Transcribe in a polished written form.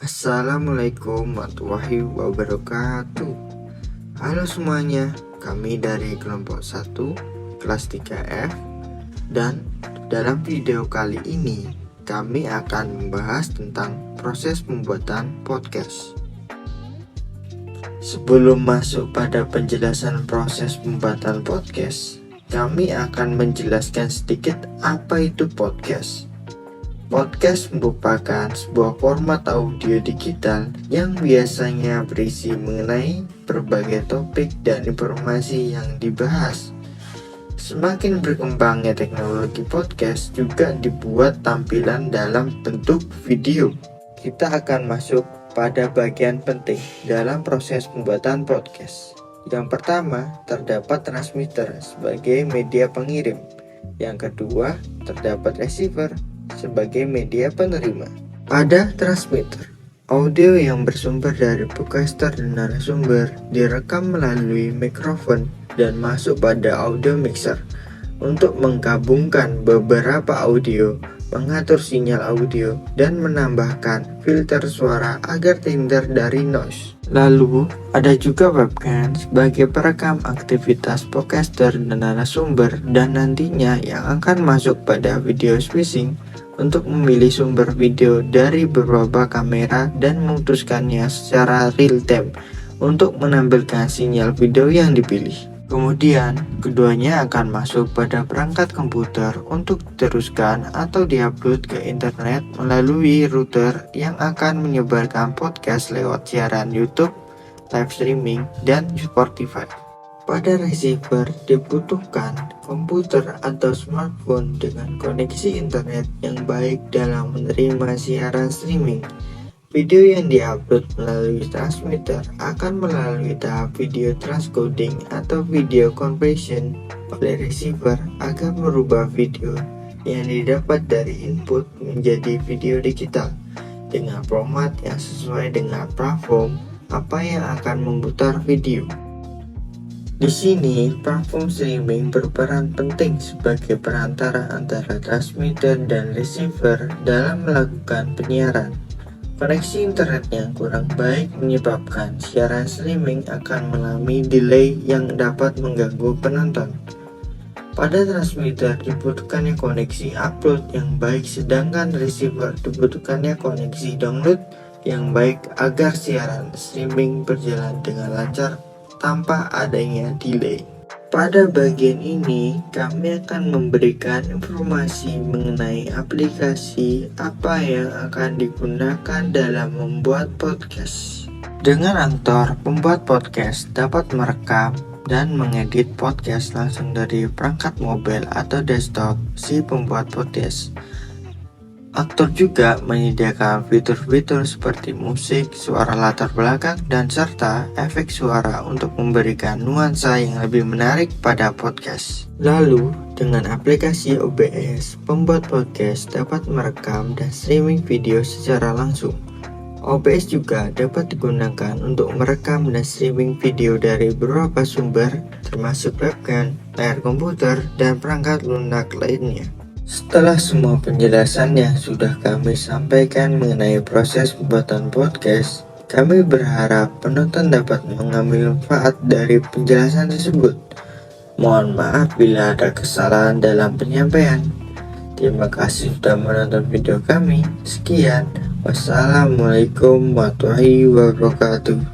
Assalamualaikum warahmatullahi wabarakatuh. Halo semuanya, kami dari kelompok 1 kelas 3F. Dan dalam video kali ini kami akan membahas tentang proses pembuatan podcast. Sebelum masuk pada penjelasan proses pembuatan podcast, kami akan menjelaskan sedikit apa itu podcast. Podcast merupakan sebuah format audio digital yang biasanya berisi mengenai berbagai topik dan informasi yang dibahas. Semakin berkembangnya teknologi podcast juga dibuat tampilan dalam bentuk video. Kita akan masuk pada bagian penting dalam proses pembuatan podcast. Yang pertama, terdapat transmitter sebagai media pengirim. Yang kedua, terdapat receiver sebagai media penerima. Pada transmitter, audio yang bersumber dari podcaster dan narasumber direkam melalui mikrofon dan masuk pada audio mixer untuk menggabungkan beberapa audio, mengatur sinyal audio, dan menambahkan filter suara agar terhindar dari noise. Lalu, ada juga webcam sebagai perekam aktivitas podcaster dan narasumber, dan nantinya yang akan masuk pada video switching untuk memilih sumber video dari beberapa kamera dan memutuskannya secara real time untuk menampilkan sinyal video yang dipilih. Kemudian, keduanya akan masuk pada perangkat komputer untuk diteruskan atau diupload ke internet melalui router yang akan menyebarkan podcast lewat siaran YouTube, live streaming, dan Spotify. Pada receiver dibutuhkan komputer atau smartphone dengan koneksi internet yang baik dalam menerima siaran streaming. Video yang diupload melalui transmitter akan melalui tahap video transcoding atau video compression oleh receiver agar merubah video yang didapat dari input menjadi video digital dengan format yang sesuai dengan platform apa yang akan memutar video. Di sini, platform streaming berperan penting sebagai perantara antara transmitter dan receiver dalam melakukan penyiaran. Koneksi internet yang kurang baik menyebabkan siaran streaming akan mengalami delay yang dapat mengganggu penonton. Pada transmitter dibutuhkannya koneksi upload yang baik, sedangkan receiver dibutuhkannya koneksi download yang baik agar siaran streaming berjalan dengan lancar tanpa adanya delay. Pada bagian ini, kami akan memberikan informasi mengenai aplikasi apa yang akan digunakan dalam membuat podcast. Dengan Anchor, pembuat podcast dapat merekam dan mengedit podcast langsung dari perangkat mobil atau desktop si pembuat podcast. Anchor juga menyediakan fitur-fitur seperti musik, suara latar belakang, dan serta efek suara untuk memberikan nuansa yang lebih menarik pada podcast. Lalu, dengan aplikasi OBS, pembuat podcast dapat merekam dan streaming video secara langsung. OBS juga dapat digunakan untuk merekam dan streaming video dari beberapa sumber, termasuk webcam, layar komputer, dan perangkat lunak lainnya. Setelah semua penjelasan yang sudah kami sampaikan mengenai proses pembuatan podcast, kami berharap penonton dapat mengambil manfaat dari penjelasan tersebut. Mohon maaf bila ada kesalahan dalam penyampaian. Terima kasih sudah menonton video kami. Sekian, wassalamualaikum warahmatullahi wabarakatuh.